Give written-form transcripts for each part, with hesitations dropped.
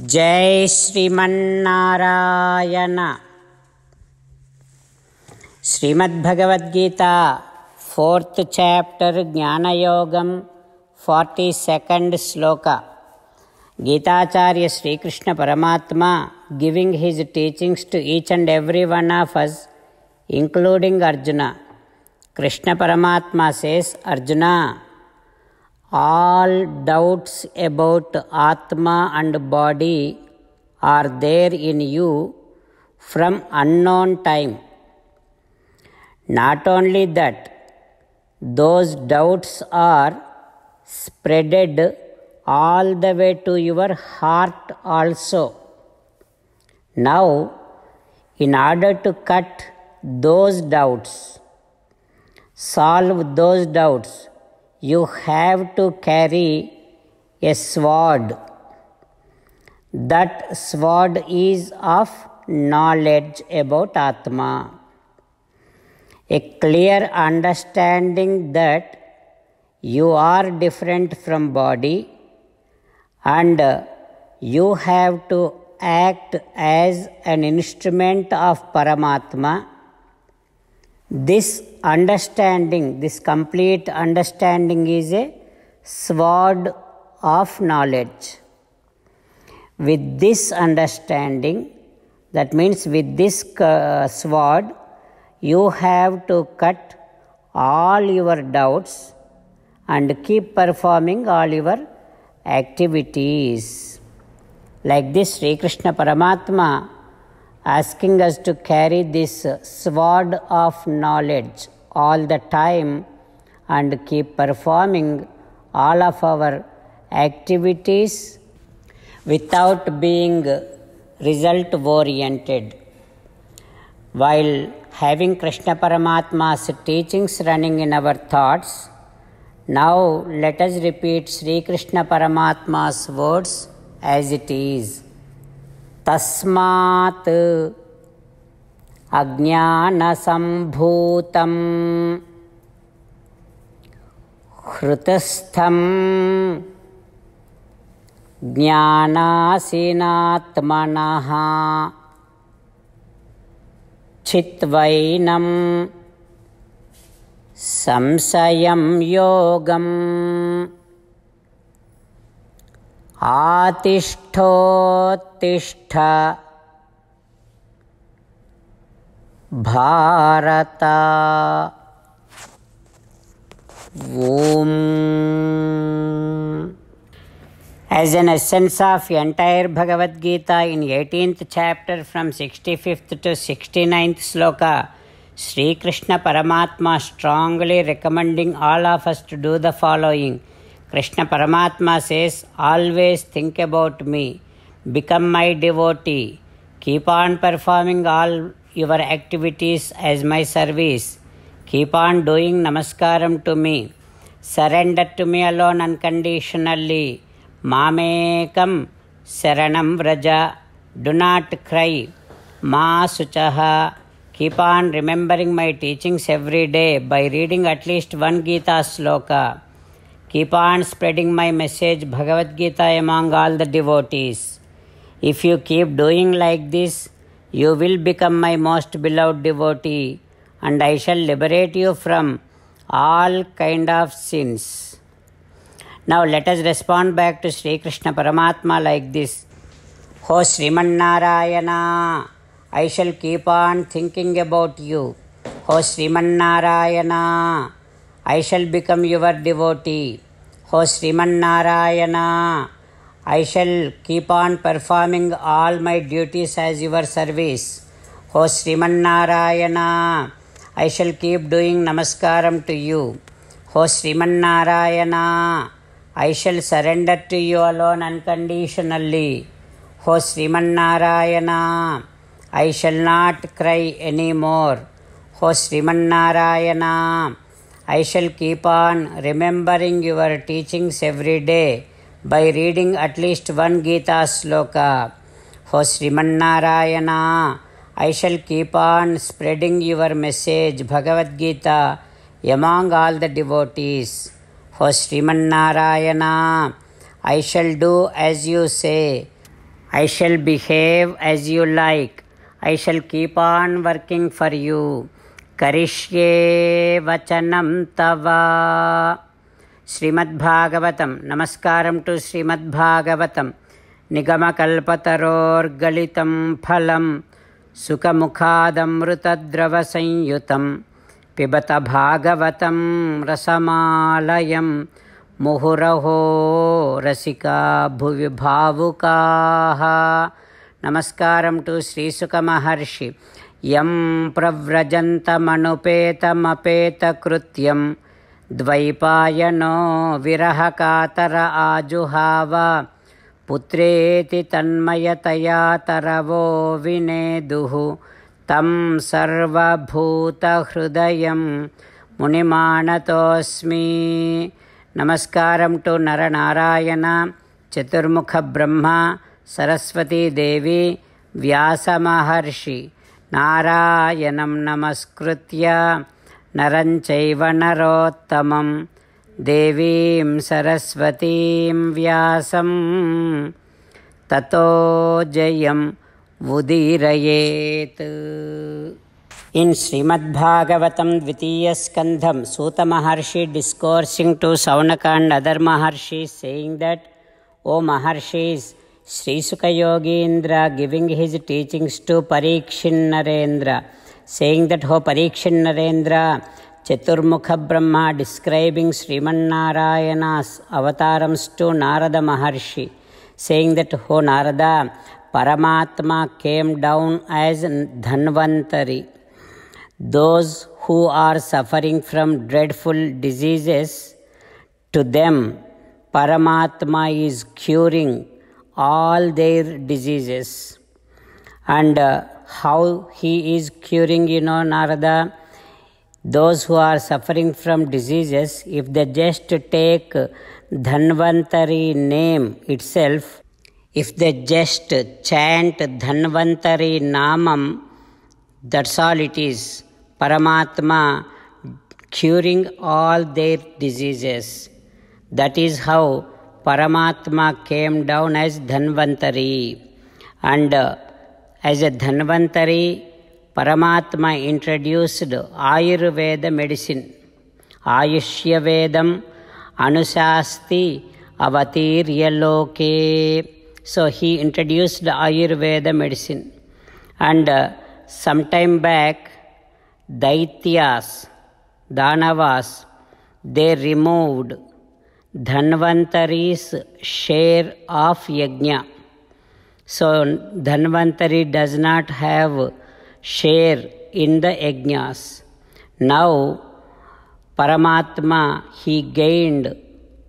जय Sriman Narayana. Shrimad Bhagavad Gita 4th chapter ज्ञानयोगम 42nd श्लोक। गीताचार्य श्री कृष्ण परमात्मा giving his teachings to each and every one of us, including Arjuna. Krishna Paramatma says, Arjuna, all doubts about Atma and body are there in you from unknown time. Not only that, those doubts are spreaded all the way to your heart also. Now, in order to cut those doubts, solve those doubts, you have to carry a sword. That sword is of knowledge about Atma. A clear understanding that you are different from body and you have to act as an instrument of Paramatma. This understanding, this complete understanding is a sword of knowledge. With this understanding, that means with this sword, you have to cut all your doubts and keep performing all your activities. Like this, Sri Krishna Paramatma asking us to carry this sword of knowledge all the time and keep performing all of our activities without being result oriented. While having Krishna Paramatma's teachings running in our thoughts, now let us repeat Sri Krishna Paramatma's words as it is. तस्मात् अज्ञानसम्भूतं हृतस्थं ज्ञानासीनात्मनः चित्वैनं संशयं योगम् आतिष्ठोत्तिष्ठ Bharat. Om. As an essence of entire Bhagavad Gita in 18th chapter from 65th to 69th sloka, Sri Krishna Paramatma strongly recommending all of us to do the following. Krishna Paramatma says, always think about me, become my devotee, keep on performing all your activities as my service, keep on doing namaskaram to me, surrender to me alone unconditionally, mamekam saranam vraja, do not cry, ma suchaha, keep on remembering my teachings every day by reading at least one Gita sloka. Keep on spreading my message, Bhagavad Gita, among all the devotees. If you keep doing like this, you will become my most beloved devotee, and I shall liberate you from all kind of sins. Now let us respond back to Sri Krishna Paramatma like this. Ho Srimannarayana, I shall keep on thinking about you. Ho Srimannarayana, I shall become your devotee. Ho Srimannarayana, I shall keep on performing all my duties as your service. Ho Srimannarayana, I shall keep doing namaskaram to you. Ho Srimannarayana, I shall surrender to you alone unconditionally. Ho Srimannarayana, I shall not cry anymore. Ho Srimannarayana, I shall keep on remembering your teachings every day by reading at least one Gita sloka. Ho Srimannarayana, I shall keep on spreading your message, Bhagavad Gita, among all the devotees. Ho Srimannarayana, I shall do as you say. I shall behave as you like. I shall keep on working for you. Karishye vachanam tava. Srimad Bhagavatam. Namaskaram to Srimad Bhagavatam. Nigamakalpataror galitam phalam. Sukhamukhadamrutadrava sanyutam. Pibata Bhagavatam rasamalayam. Muhuraho rasika bhuvi bhavukaha. Namaskaram to Sri Sukha Maharshi. Yam pravrajantam apeta krutyam. Dvaipayano virahakatara ajuhava. Putreti tanmayataya taravo vineduhu. Tam sarva bhuta hrudayam munimanatosmi. Namaskaram to Naranarayana, Chaturmukha Brahma, Saraswati Devi, Vyasa Maharshi. Narayanam namaskritya naranchaiva narottamam devim saraswatim vyasam tato jayam vudirayet. In Srimad Bhagavatam Dvitiya Skandham, Suta Maharshi discoursing to Saunaka and other Maharshis, saying that, O Maharshis, Sri Sukha Yogindra giving his teachings to Parikshin Narendra, saying that, O Parikshin Narendra, Chaturmukha Brahma describing Sriman Narayana's avatarams to Narada Maharshi, saying that, O Narada, Paramatma came down as Dhanvantari. Those who are suffering from dreadful diseases, to them Paramatma is curing all their diseases. And how he is curing, Narada? Those who are suffering from diseases, if they just take Dhanvantari name itself, if they just chant Dhanvantari Namam, that's all it is. Paramatma curing all their diseases. That is how Paramatma came down as Dhanvantari. And as a Dhanvantari, Paramatma introduced Ayurveda medicine. Ayushya Vedam Anusasti Avatirya Loke. So he introduced Ayurveda medicine. And sometime back, Daityas, Danavas, they removed Dhanvantari's share of Yajna. So Dhanvantari does not have share in the Yajnas. Now Paramatma, he gained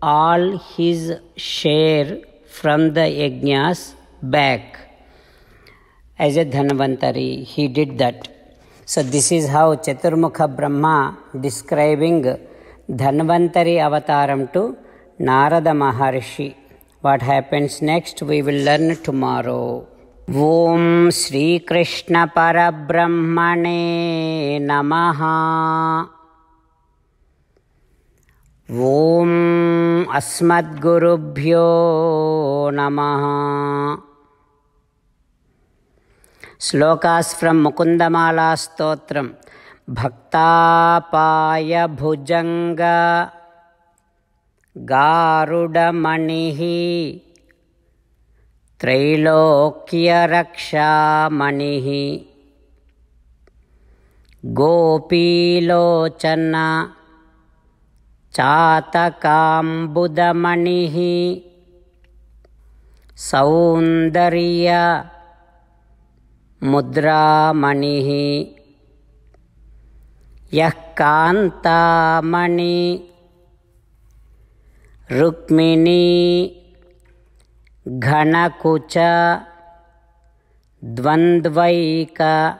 all his share from the Yajnas back. As a Dhanvantari, he did that. So this is how Chaturmukha Brahma describing Dhanvantari avataram to Narada Maharshi. What happens next we will learn tomorrow. Om Sri Krishna Parabrahmane Namaha. Om Asmadgurubhyo Namaha. Slokas from Mukundamala Stotram. Bhaktapaya Bhujanga Garuda Manihi Trailokya Raksha Manihi Gopilochana Chatakambudha Manihi Saundarya Mudra Manihi Yakanta Mani Rukmini Ghanakucha Dvandvaika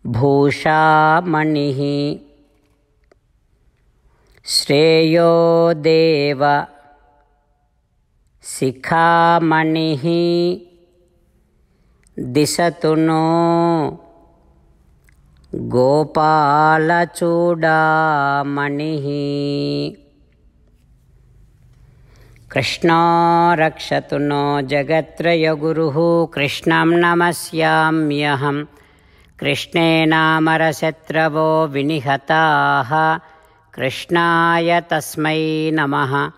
Bhusha Manihi Shreyo Deva Sikha Manihi Disatuno Gopala Chuda Manihi. कृष्णो रक्षतु no जगत्त्रयगुरुः कृष्णं नमस्याम्यहम्। कृष्णेनामरशत्रवो विनिहताः कृष्णाय तस्मै नमः।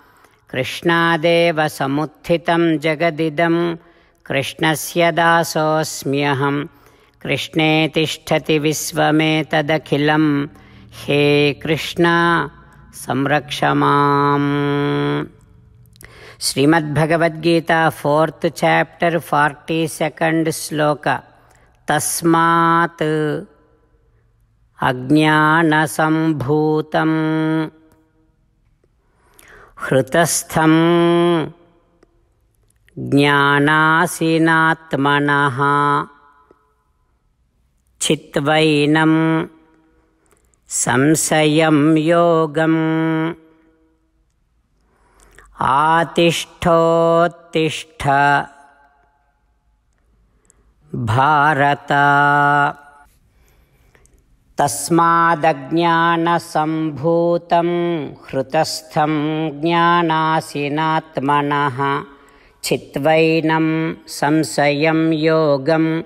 कृष्णादेव समुत्थितं जगदिदं कृष्णस्य दासोऽस्म्यहं। कृष्णे तिष्ठति विश्वमेतदखिलं हे कृष्ण संरक्ष माम्। Shrimad Bhagavad Gita 4th chapter 42nd श्लोक। तस्मात् अज्ञानसम्भूतं हृतस्थं ज्ञानासीनात्मनः चित्वैनं संशयं योगम् आतिष्ठोत्तिष्ठ भारत। तस्मादज्ञानसम्भूतं हृतस्थं ज्ञानासीनात्मनः चित्वैनं संशयं योगम्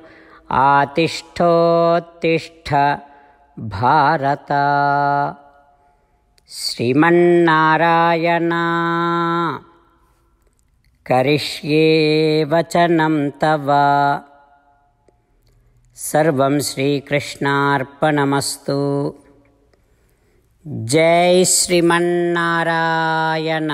आतिष्ठोत्तिष्ठ भारत। श्रीमन्नारायण करिष्ये वचनं तव। सर्वं श्रीकृष्णार्पणमस्तु। जय श्रीमन्नारायण।